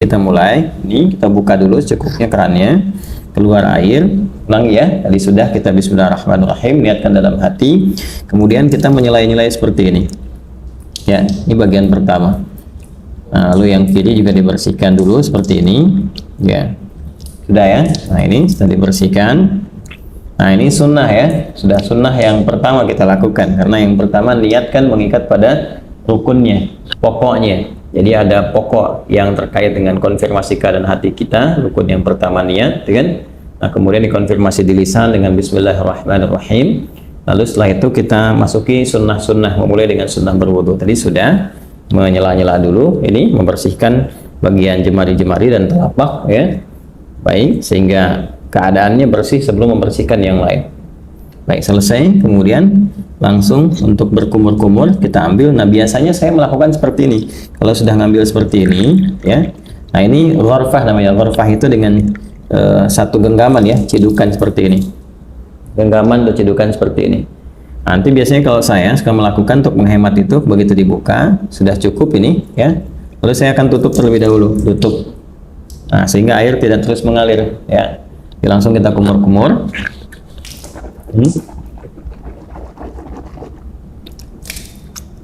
Kita mulai. Ini kita buka dulu secukupnya kerannya, keluar air. Ulangi ya, tadi sudah kita bismillahirrahmanirrahim, niatkan dalam hati. Kemudian kita menyelai-nyelai seperti ini. Ya, ini bagian pertama. Nah, lalu yang kiri juga dibersihkan dulu seperti ini. Ya, sudah ya. Nah, ini sudah dibersihkan. Nah, ini sunnah ya. Sudah sunnah yang pertama kita lakukan, karena yang pertama niatkan mengikat pada rukunnya, pokoknya. Jadi ada pokok yang terkait dengan konfirmasi keadaan hati kita. Rukun yang pertama niat, kan? Nah, kemudian dikonfirmasi di lisan dengan bismillahirrahmanirrahim. Lalu setelah itu kita masuki sunnah-sunnah, memulai dengan sunnah berwudu. Tadi sudah menyela-nyela dulu, ini membersihkan bagian jemari-jemari dan telapak ya. Baik, sehingga keadaannya bersih sebelum membersihkan yang lain. Baik, selesai. Kemudian langsung untuk berkumur-kumur kita ambil. Nah, biasanya saya melakukan seperti ini. Kalau sudah ngambil seperti ini ya. Nah, ini ghurfah namanya. Ghurfah itu dengan satu genggaman ya, cidukan seperti ini. Genggaman atau cidukan seperti ini. Nanti biasanya kalau saya suka melakukan untuk menghemat itu, begitu dibuka sudah cukup ini ya. Lalu saya akan tutup terlebih dahulu, tutup. Nah, sehingga air tidak terus mengalir ya. Jadi langsung kita kumur-kumur.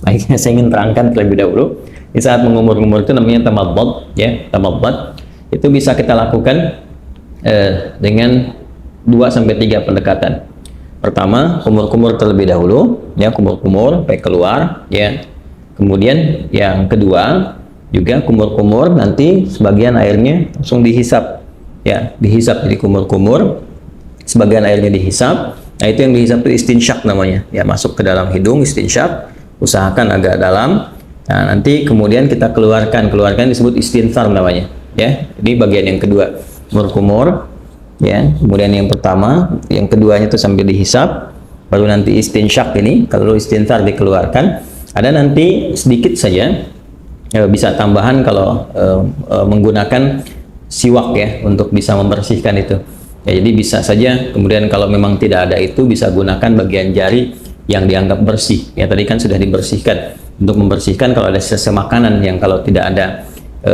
Baik, saya ingin terangkan terlebih dahulu. Di saat mengumur-umur itu namanya tamadad ya, tamadad. Itu bisa kita lakukan dengan 2-3 pendekatan. Pertama, kumur-kumur terlebih dahulu ya, kumur-kumur sampai keluar ya. Kemudian yang kedua juga kumur-kumur, nanti sebagian airnya langsung dihisap ya, dihisap. Jadi kumur-kumur, sebagian airnya dihisap. Nah, itu yang dihisap itu istinsyak namanya ya, masuk ke dalam hidung, istinsyak, usahakan agak dalam. Nah, nanti kemudian kita keluarkan disebut istinthar namanya ya. Ini bagian yang kedua, kumur-kumur ya. Kemudian yang pertama, yang keduanya itu sambil dihisap, baru nanti istinsyak ini, kalau istinthar dikeluarkan. Ada nanti sedikit saja ya, bisa tambahan kalau menggunakan siwak ya, untuk bisa membersihkan itu. Ya, jadi bisa saja. Kemudian kalau memang tidak ada itu, bisa gunakan bagian jari yang dianggap bersih. Ya, tadi kan sudah dibersihkan. Untuk membersihkan kalau ada sisa makanan yang kalau tidak ada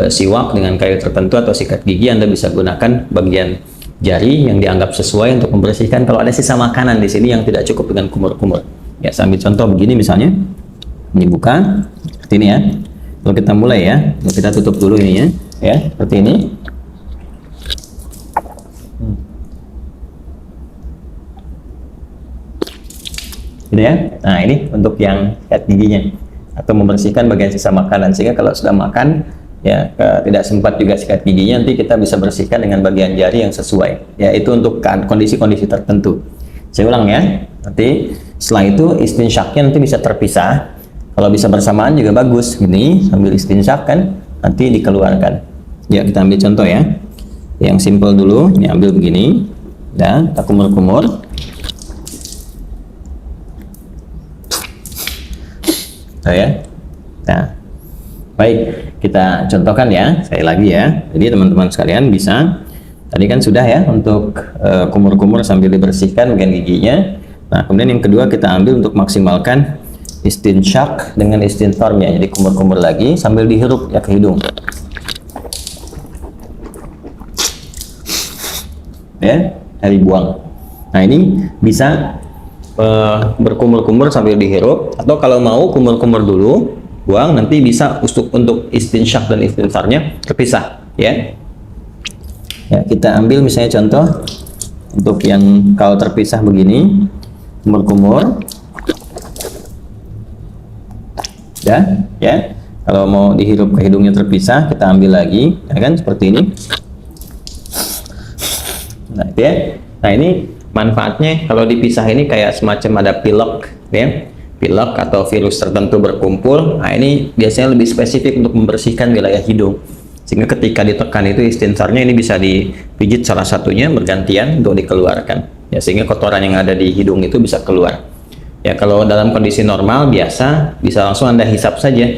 siwak dengan kayu tertentu atau sikat gigi, Anda bisa gunakan bagian jari yang dianggap sesuai untuk membersihkan kalau ada sisa makanan di sini yang tidak cukup dengan kumur-kumur. Ya, saya ambil contoh begini misalnya. Ini buka seperti ini ya. Lalu kita mulai ya. Lalu kita tutup dulu ininya ya, seperti ini. Gitu ya. Nah, ini untuk yang sikat giginya atau membersihkan bagian sisa makanan, sehingga kalau sudah makan ya tidak sempat juga sikat giginya, nanti kita bisa bersihkan dengan bagian jari yang sesuai ya. Itu untuk kondisi-kondisi tertentu. Saya ulang ya. Nanti setelah itu istinsyaknya nanti bisa terpisah. Kalau bisa bersamaan juga bagus. Gini sambil istinsyak kan, nanti dikeluarkan ya. Kita ambil contoh ya yang simple dulu. Ini ambil begini ya, kita kumur-kumur. Ya. Nah, baik, kita contohkan ya, sekali lagi ya. Jadi teman-teman sekalian bisa, tadi kan sudah ya untuk kumur-kumur sambil dibersihkan bagian giginya. Nah, kemudian yang kedua kita ambil untuk maksimalkan istinsyak dengan istintharnya. Jadi kumur-kumur lagi sambil dihirup ya ke hidung. Ya, dari buang. Nah, ini bisa berkumur-kumur sambil dihirup, atau kalau mau kumur-kumur dulu buang, nanti bisa untuk istinsyak dan istintharnya terpisah ya. Ya, kita ambil misalnya contoh untuk yang kalau terpisah begini, kumur-kumur ya. Kalau mau dihirup ke hidungnya terpisah, kita ambil lagi ya kan, seperti ini. Nah, itu ya. Nah, ini manfaatnya kalau dipisah ini kayak semacam ada pilek ya, pilek atau virus tertentu berkumpul. Nah, ini biasanya lebih spesifik untuk membersihkan wilayah hidung, sehingga ketika ditekan itu istintharnya ini bisa dipijit salah satunya bergantian untuk dikeluarkan ya, sehingga kotoran yang ada di hidung itu bisa keluar ya. Kalau dalam kondisi normal biasa bisa langsung Anda hisap saja,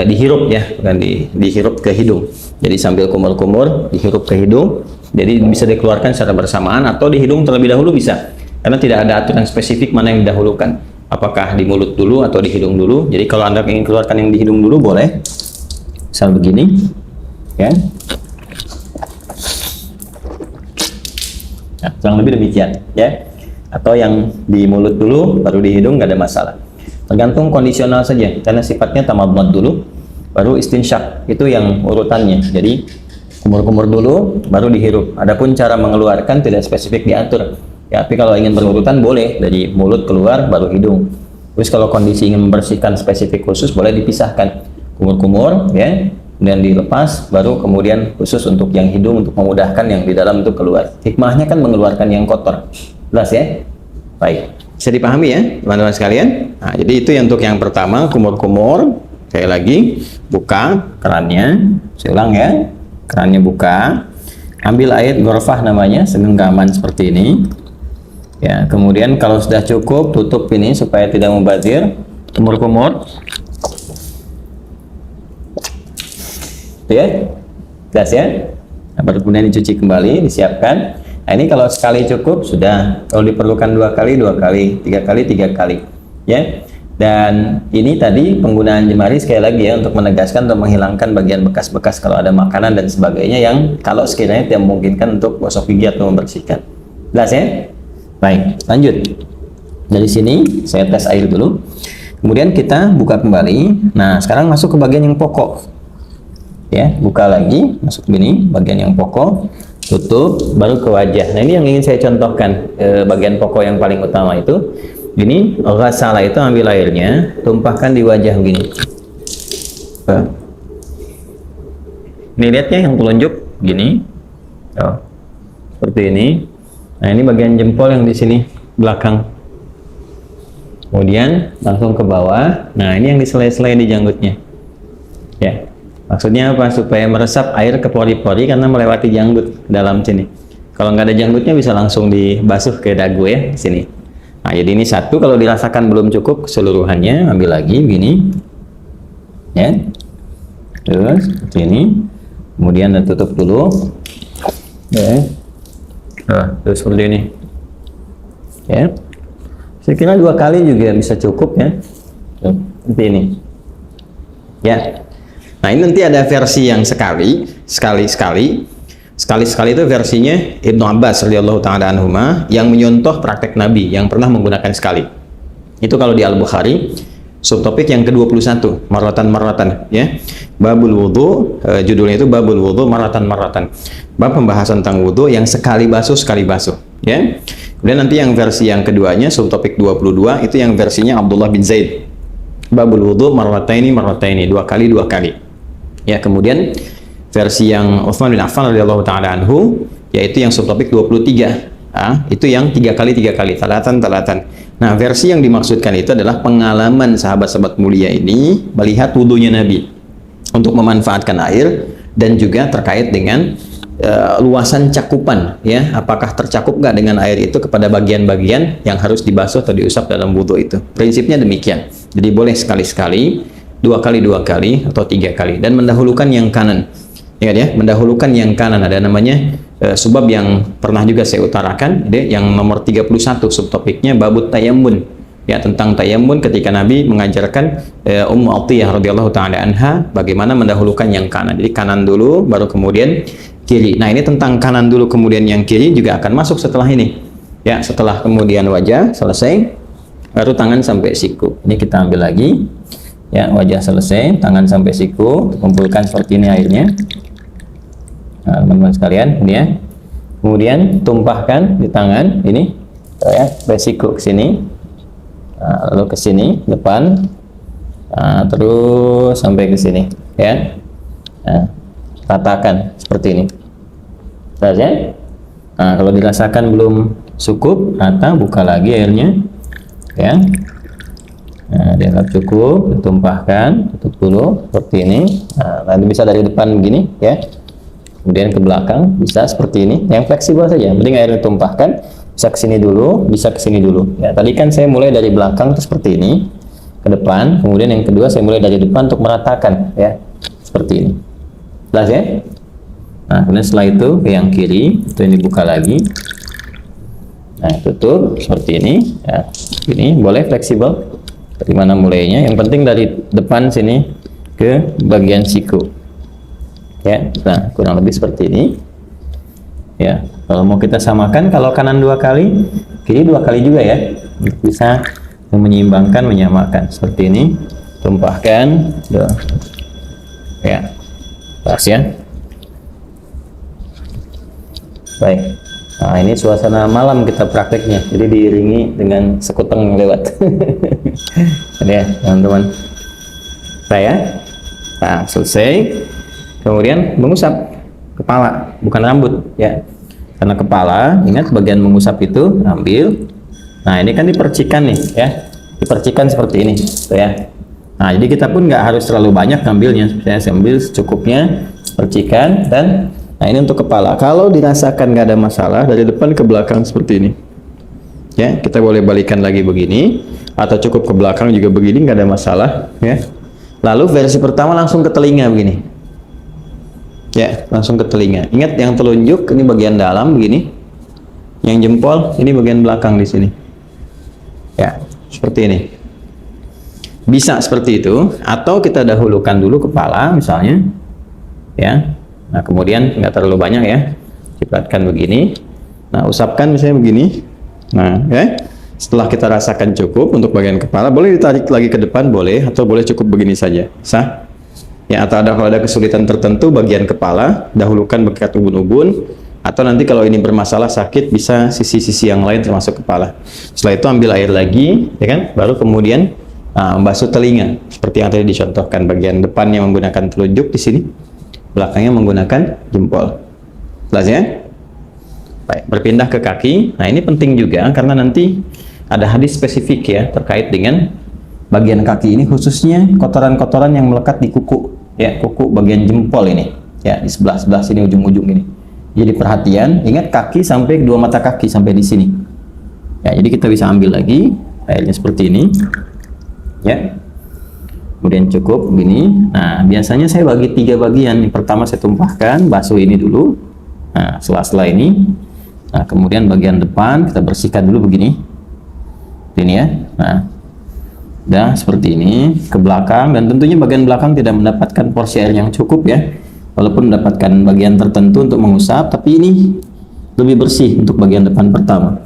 dihirup ya, bukan dihirup ke hidung. Jadi sambil kumur-kumur dihirup ke hidung, jadi bisa dikeluarkan secara bersamaan atau di hidung terlebih dahulu bisa, karena tidak ada aturan spesifik mana yang didahulukan, apakah di mulut dulu atau di hidung dulu. Jadi kalau Anda ingin keluarkan yang di hidung dulu boleh, misal begini ya. kurang lebih demikian, ya. Atau yang di mulut dulu, baru di hidung, nggak ada masalah. Tergantung kondisional saja, karena sifatnya tamadmad dulu, baru istinsyak. Itu yang urutannya. Jadi kumur-kumur dulu, baru dihirup. Adapun cara mengeluarkan tidak spesifik diatur. Ya, tapi kalau ingin berurutan boleh dari mulut keluar, baru hidung. Terus kalau kondisi ingin membersihkan spesifik khusus, boleh dipisahkan. Kumur-kumur, ya, kemudian dilepas, baru kemudian khusus untuk yang hidung untuk memudahkan yang di dalam itu keluar. Hikmahnya kan mengeluarkan yang kotor. Jelas ya? Baik. Bisa dipahami ya, teman-teman sekalian? Nah, jadi itu untuk yang pertama, kumur-kumur. Sekali lagi, buka kerannya. Saya ulang ya. Kerannya buka. Ambil air ghorfah namanya, segenggaman seperti ini. Ya, kemudian kalau sudah cukup, tutup ini supaya tidak mubazir. Kumur-kumur. Ya, jelas ya. Nah, baru kemudian dicuci kembali, disiapkan. Nah, ini kalau sekali cukup sudah. Kalau diperlukan 2 kali, 2 kali, 3 kali, 3 kali. Ya. Dan ini tadi penggunaan jemari sekali lagi ya untuk menegaskan atau menghilangkan bagian bekas-bekas kalau ada makanan dan sebagainya yang kalau sekiranya tidak memungkinkan untuk gosok gigi atau membersihkan. Jelas ya? Baik, lanjut. Dari sini saya tes air dulu. Kemudian kita buka kembali. Nah, sekarang masuk ke bagian yang pokok. Ya, buka lagi, masuk gini, bagian yang pokok, tutup, baru ke wajah. Nah, ini yang ingin saya contohkan, bagian pokok yang paling utama itu. Ini ghasala itu ambil airnya, tumpahkan di wajah begini. Ini lihat ya yang telunjuk gini. Oh, seperti ini. Nah, ini bagian jempol yang di sini belakang. Kemudian langsung ke bawah. Nah, ini yang diselai-selai di janggutnya. Ya. Maksudnya apa? Supaya meresap air ke pori-pori karena melewati janggut dalam sini. Kalau nggak ada janggutnya bisa langsung dibasuh ke dagu ya, di sini. Nah, jadi ini satu, kalau dirasakan belum cukup keseluruhannya, ambil lagi begini. Ya. Terus seperti ini. Kemudian tutup dulu. Ya. Terus seperti ini. Ya. Saya kira 2 kali juga bisa cukup ya. Seperti ini. Ya. Nah, ini nanti ada versi yang sekali itu versinya Ibnu Abbas radhiyallahu taala anhuma yang menyontoh praktek Nabi yang pernah menggunakan sekali. Itu kalau di Al-Bukhari, subtopik yang ke-21, maratan ya. Babul wudu, judulnya itu Babul wudu maratan. Bab pembahasan tentang wudu yang sekali basuh ya. Kemudian nanti yang versi yang keduanya, subtopik 22, itu yang versinya Abdullah bin Zaid. Babul wudu marrataini, 2 kali. Ya, kemudian versi yang Utsman bin Affan radhiyallahu taala anhu yaitu yang subtopik 23. Itu yang 3 kali, talatan. Nah, versi yang dimaksudkan itu adalah pengalaman sahabat-sahabat mulia ini melihat wudunya Nabi untuk memanfaatkan air dan juga terkait dengan luasan cakupan ya, apakah tercakup nggak dengan air itu kepada bagian-bagian yang harus dibasuh atau diusap dalam wudu itu. Prinsipnya demikian. Jadi boleh sekali-sekali, 2 kali, atau 3 kali, dan mendahulukan yang kanan. Ingat ya, mendahulukan yang kanan. Ada namanya subbab yang pernah juga saya utarakan, yang nomor 31 subtopiknya babut tayammun. Ya, tentang tayammun ketika Nabi mengajarkan Ummu Atiyah radhiyallahu taala anha bagaimana mendahulukan yang kanan. Jadi kanan dulu, baru kemudian kiri. Nah, ini tentang kanan dulu kemudian yang kiri juga akan masuk setelah ini. Ya, setelah kemudian wajah selesai, baru tangan sampai siku. Ini kita ambil lagi. Ya, wajah selesai, tangan sampai siku, kumpulkan seperti ini airnya. Nah, teman-teman sekalian, ini ya. Kemudian tumpahkan di tangan ini, ya, sampai siku ke sini. Nah, lalu ke sini depan. Nah, terus sampai ke sini, ya. Nah, ratakan seperti ini. Jelas ya? Nah, kalau dirasakan belum cukup rata, buka lagi airnya. Ya. Nah, dianggap cukup, ditumpahkan, tutup dulu seperti ini. Nah, nanti bisa dari depan begini ya, kemudian ke belakang bisa seperti ini, yang fleksibel saja. Penting air ditumpahkan, bisa ke sini dulu, bisa ke sini dulu. Ya, tadi kan saya mulai dari belakang itu seperti ini ke depan, kemudian yang kedua saya mulai dari depan untuk meratakan ya, seperti ini. Jelas ya? Nah, kemudian setelah itu ke yang kiri, itu ini buka lagi. Nah, tutup seperti ini ya. Ini boleh fleksibel. Dari mana mulainya, yang penting dari depan sini ke bagian siku ya. Nah, kurang lebih seperti ini. Ya, kalau mau kita samakan, kalau kanan 2 kali, kiri 2 kali juga ya. Bisa menyeimbangkan, menyamakan seperti ini. Tumpahkan, ya, pas ya. Baik. Nah, ini suasana malam kita prakteknya, jadi diiringi dengan sekuteng lewat. Ya, teman-teman. Saya, nah selesai. Kemudian mengusap kepala, bukan rambut ya. Karena kepala, ingat bagian mengusap itu ambil. Nah ini kan dipercikan nih ya, dipercikan seperti ini, tuh ya. Nah jadi kita pun nggak harus terlalu banyak ngambilnya. Saya ambil secukupnya, percikan dan nah ini untuk kepala. Kalau dirasakan nggak ada masalah, dari depan ke belakang seperti ini. Ya, kita boleh balikan lagi begini, atau cukup ke belakang juga begini, nggak ada masalah. Ya. Lalu versi pertama langsung ke telinga begini. Ya, langsung ke telinga. Ingat yang telunjuk ini bagian dalam begini. Yang jempol ini bagian belakang di sini. Ya, seperti ini. Bisa seperti itu, atau kita dahulukan dulu kepala misalnya. Ya. Nah, kemudian nggak terlalu banyak ya. Cipratkan begini. Nah, usapkan misalnya begini. Nah, ya. Setelah kita rasakan cukup untuk bagian kepala, boleh ditarik lagi ke depan, boleh, atau boleh cukup begini saja. Sah? Ya, atau kalau ada kesulitan tertentu bagian kepala, dahulukan bekas ubun-ubun, atau nanti kalau ini bermasalah sakit bisa sisi-sisi yang lain termasuk kepala. Setelah itu ambil air lagi, ya kan? Baru kemudian membasuh telinga seperti yang tadi dicontohkan, bagian depannya menggunakan telunjuk di sini, belakangnya menggunakan jempol. Jelas ya? Baik, berpindah ke kaki. Nah, ini penting juga karena nanti ada hadis spesifik ya terkait dengan bagian kaki ini, khususnya kotoran-kotoran yang melekat di kuku ya, kuku bagian jempol ini ya, di sebelah sini, ujung-ujung ini. Jadi perhatian, ingat kaki sampai kedua mata kaki sampai di sini ya. Jadi kita bisa ambil lagi airnya seperti ini ya, kemudian cukup begini. Nah, biasanya saya bagi 3 bagian. Yang pertama saya tumpahkan, basuh ini dulu. Nah, setelah ini, nah kemudian bagian depan kita bersihkan dulu begini ini ya. Nah, udah seperti ini ke belakang, dan tentunya bagian belakang tidak mendapatkan porsi air yang cukup ya, walaupun mendapatkan bagian tertentu untuk mengusap, tapi ini lebih bersih untuk bagian depan pertama.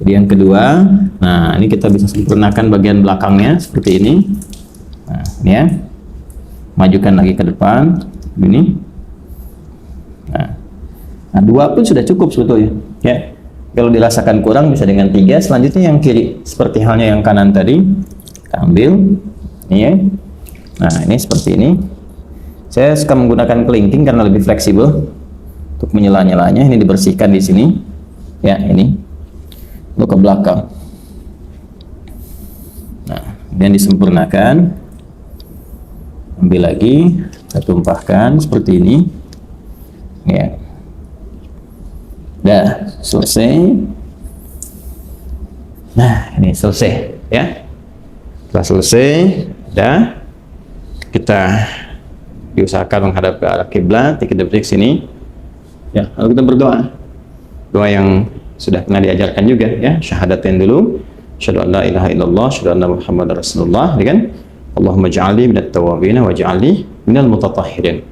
Jadi yang kedua, nah ini kita bisa sempurnakan bagian belakangnya seperti ini. Nah ini ya, majukan lagi ke depan ini. Nah 2 pun sudah cukup sebetulnya ya. Kalau dirasakan kurang bisa dengan 3. Selanjutnya yang kiri, seperti halnya yang kanan tadi. Ambil ini ya. Nah ini seperti ini. Saya suka menggunakan kelingking karena lebih fleksibel untuk menyela-nyelanya. Ini dibersihkan di sini ya, ini untuk ke belakang. Nah kemudian disempurnakan, ambil lagi, kita tumpahkan seperti ini ya. Dah selesai. Nah ini selesai ya. Setelah selesai, dah kita diusahakan menghadap ke arah kiblat, 3 detik sini. Ya, lalu kita berdoa. Doa yang sudah pernah diajarkan juga ya, syahadatain dulu. Asyhadu an la ilaha illallah, asyhadu anna Muhammadar Rasulullah, ya kan? Allahumma ja'alni minat tawwabin wa ja'alni minal mutatahhirin.